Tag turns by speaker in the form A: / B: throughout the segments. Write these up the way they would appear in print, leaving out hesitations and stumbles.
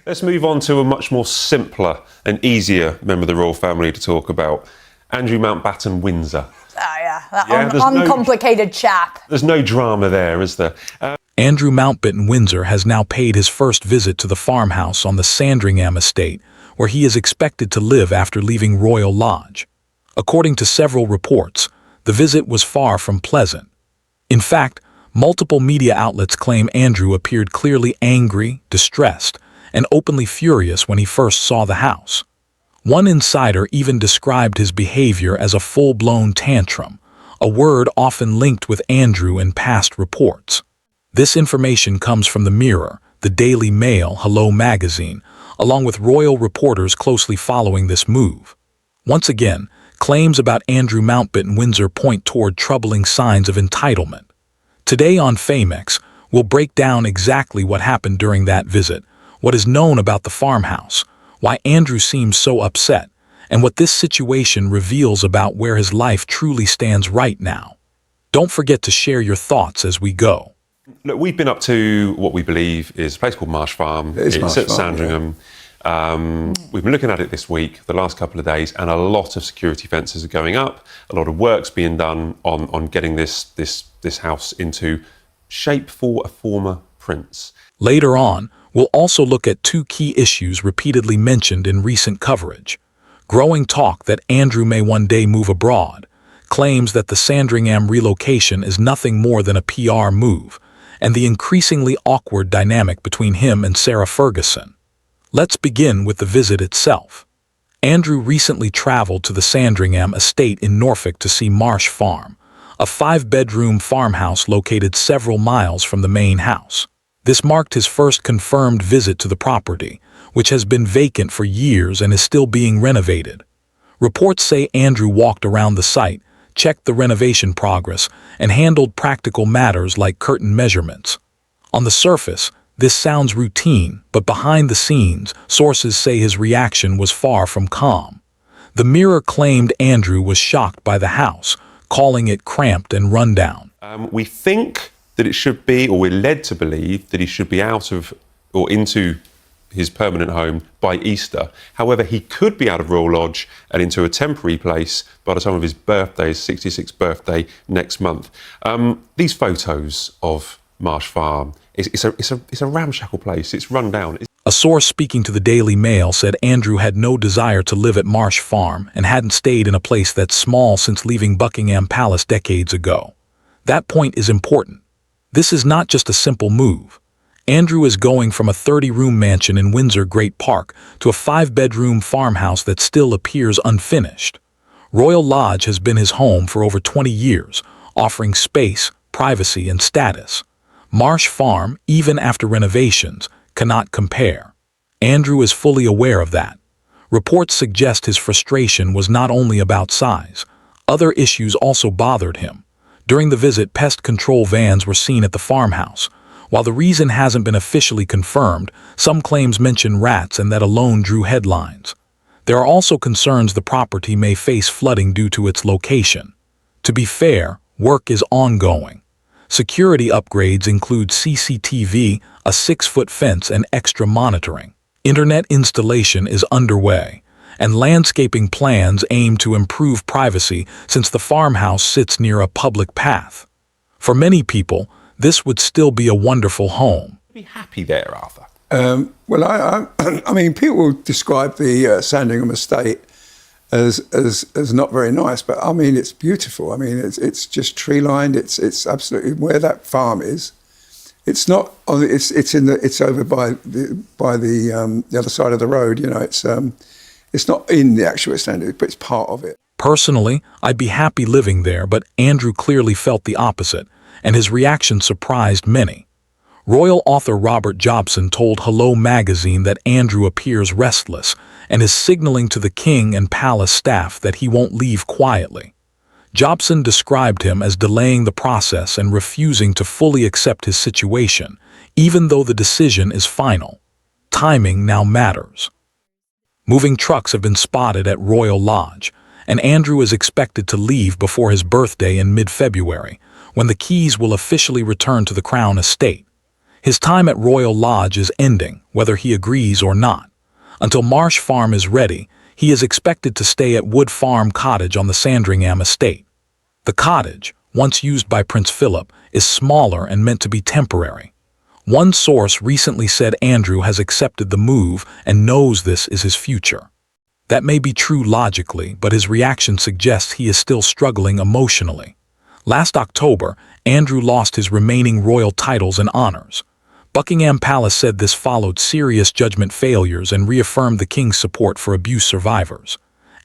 A: Let's move on to a much more simpler and easier member of the royal family to talk about. Andrew Mountbatten-Windsor.
B: Uncomplicated chap.
A: There's no drama there, is there?
C: Andrew Mountbatten-Windsor has now paid his first visit to the farmhouse on the Sandringham estate, where he is expected to live after leaving Royal Lodge. According to several reports, the visit was far from pleasant. In fact, multiple media outlets claim Andrew appeared clearly angry, distressed, and openly furious when he first saw the house. One insider even described his behavior as a full-blown tantrum, a word often linked with Andrew in past reports. This information comes from the Mirror, the Daily Mail, Hello magazine, along with royal reporters closely following this move. Once again, claims about Andrew Mountbatten-Windsor point toward troubling signs of entitlement. Today on Famex, we'll break down exactly what happened during that visit, what is known about the farmhouse, why Andrew seems so upset, and what this situation reveals about where his life truly stands right now. Don't forget to share your thoughts as we go.
A: Look, we've been up to what we believe is a place called Marsh Farm. It's at Sandringham. Yeah. We've been looking at it this week, the last couple of days, and a lot of security fences are going up. A lot of work's being done on getting this house into shape for a former prince.
C: Later on, we'll also look at two key issues repeatedly mentioned in recent coverage. Growing talk that Andrew may one day move abroad, claims that the Sandringham relocation is nothing more than a PR move, and the increasingly awkward dynamic between him and Sarah Ferguson. Let's begin with the visit itself. Andrew recently traveled to the Sandringham estate in Norfolk to see Marsh Farm, a 5-bedroom farmhouse located several miles from the main house. This marked his first confirmed visit to the property, which has been vacant for years and is still being renovated. Reports say Andrew walked around the site, checked the renovation progress, and handled practical matters like curtain measurements. On the surface, this sounds routine, but behind the scenes, sources say his reaction was far from calm. The Mirror claimed Andrew was shocked by the house, calling it cramped and rundown.
A: We think that it should be, or we're led to believe, that he should be out of or into his permanent home by Easter. However, he could be out of Royal Lodge and into a temporary place by the time of his birthday, his 66th birthday, next month. These photos of Marsh Farm, it's a ramshackle place. It's run down.
C: A source speaking to the Daily Mail said Andrew had no desire to live at Marsh Farm and hadn't stayed in a place that's small since leaving Buckingham Palace decades ago. That point is important. This is not just a simple move. Andrew is going from a 30-room mansion in Windsor Great Park to a 5-bedroom farmhouse that still appears unfinished. Royal Lodge has been his home for over 20 years, offering space, privacy, and status. Marsh Farm, even after renovations, cannot compare. Andrew is fully aware of that. Reports suggest his frustration was not only about size. Other issues also bothered him. During the visit, pest control vans were seen at the farmhouse. While the reason hasn't been officially confirmed, some claims mention rats, and that alone drew headlines. There are also concerns the property may face flooding due to its location. To be fair, work is ongoing. Security upgrades include CCTV, a 6-foot fence, and extra monitoring. Internet installation is underway, and landscaping plans aim to improve privacy since the farmhouse sits near a public path. For many people, this would still be a wonderful home.
A: Be happy there, Arthur.
D: Well, I mean, people describe the Sandringham estate as not very nice, but I mean, it's beautiful. I mean, it's just tree lined. It's absolutely where that farm is. It's not on. It's over by the other side of the road. You know, it's not in the actual estate, but it's part of it.
C: Personally, I'd be happy living there, but Andrew clearly felt the opposite, and his reaction surprised many. Royal author Robert Jobson told Hello magazine that Andrew appears restless and is signaling to the king and palace staff that he won't leave quietly. Jobson described him as delaying the process and refusing to fully accept his situation, even though the decision is final. Timing now matters. Moving trucks have been spotted at Royal Lodge, and Andrew is expected to leave before his birthday in mid-February, when the keys will officially return to the Crown estate. His time at Royal Lodge is ending, whether he agrees or not. Until Marsh Farm is ready, he is expected to stay at Wood Farm Cottage on the Sandringham estate. The cottage, once used by Prince Philip, is smaller and meant to be temporary. One source recently said Andrew has accepted the move and knows this is his future. That may be true logically, but his reaction suggests he is still struggling emotionally. Last October, Andrew lost his remaining royal titles and honors. Buckingham Palace said this followed serious judgment failures and reaffirmed the king's support for abuse survivors.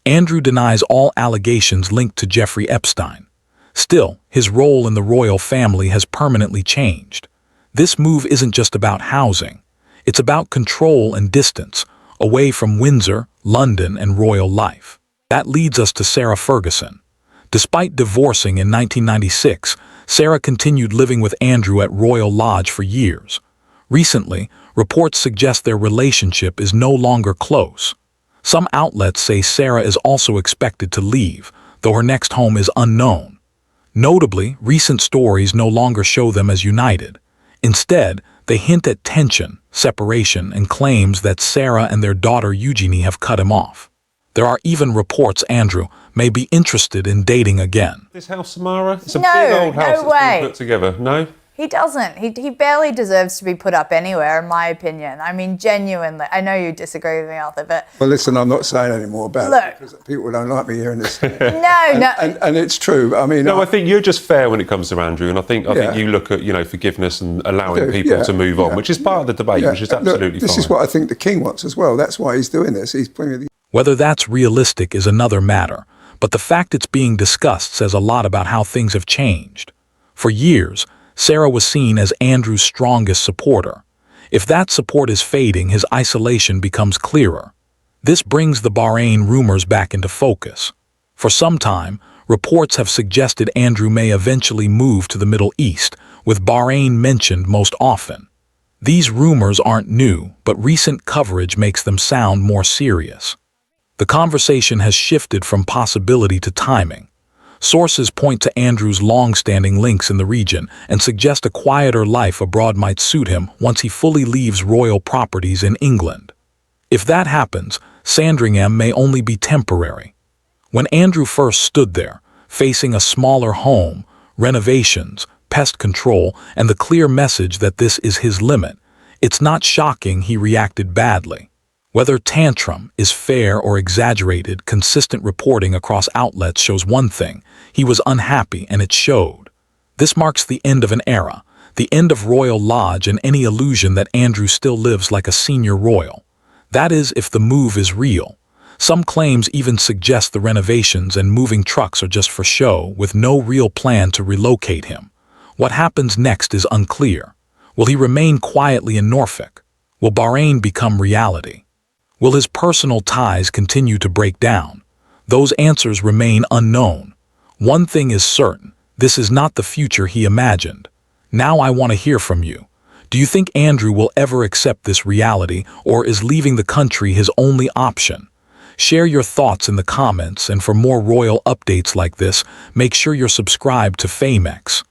C: Andrew denies all allegations linked to Jeffrey Epstein. Still, his role in the royal family has permanently changed. This move isn't just about housing. It's about control and distance, away from Windsor, London, and royal life. That leads us to Sarah Ferguson. Despite divorcing in 1996, Sarah continued living with Andrew at Royal Lodge for years. Recently, reports suggest their relationship is no longer close. Some outlets say Sarah is also expected to leave, though her next home is unknown. Notably, recent stories no longer show them as united. Instead, they hint at tension, separation, and claims that Sarah and their daughter Eugenie have cut him off. There are even reports Andrew may be interested in dating again.
A: This house, Samara? It's a
B: No,
A: big old house
B: no
A: that's
B: way.
A: been put together. No?
B: He doesn't. He barely deserves to be put up anywhere, in my opinion. I mean, genuinely. I know you disagree with me, Arthur, but...
D: Well, listen, I'm not saying any more about
B: Look.
D: it because people don't like me hearing this.
B: No.
D: And it's true. I mean,
A: No, I think you're just fair when it comes to Andrew, and I think you look at forgiveness and allowing people to move on, which is part of the debate, which is absolutely fine.
D: This is what I think the king wants as well. That's why he's doing this. He's putting the...
C: Whether that's realistic is another matter, but the fact it's being discussed says a lot about how things have changed. For years, Sarah was seen as Andrew's strongest supporter. If that support is fading, his isolation becomes clearer. This brings the Bahrain rumors back into focus. For some time, reports have suggested Andrew may eventually move to the Middle East, with Bahrain mentioned most often. These rumors aren't new, but recent coverage makes them sound more serious. The conversation has shifted from possibility to timing. Sources point to Andrew's long-standing links in the region and suggest a quieter life abroad might suit him once he fully leaves royal properties in England. If that happens, Sandringham may only be temporary. When Andrew first stood there, facing a smaller home, renovations, pest control, and the clear message that this is his limit, it's not shocking he reacted badly. Whether Tantrum is fair or exaggerated, consistent reporting across outlets shows one thing: he was unhappy, and it showed. This marks the end of an era, the end of Royal Lodge and any illusion that Andrew still lives like a senior royal. That is, if the move is real. Some claims even suggest the renovations and moving trucks are just for show, with no real plan to relocate him. What happens next is unclear. Will he remain quietly in Norfolk? Will Bahrain become reality? Will his personal ties continue to break down? Those answers remain unknown. One thing is certain: this is not the future he imagined. Now I want to hear from you. Do you think Andrew will ever accept this reality, or is leaving the country his only option? Share your thoughts in the comments, and for more royal updates like this, make sure you're subscribed to Famex.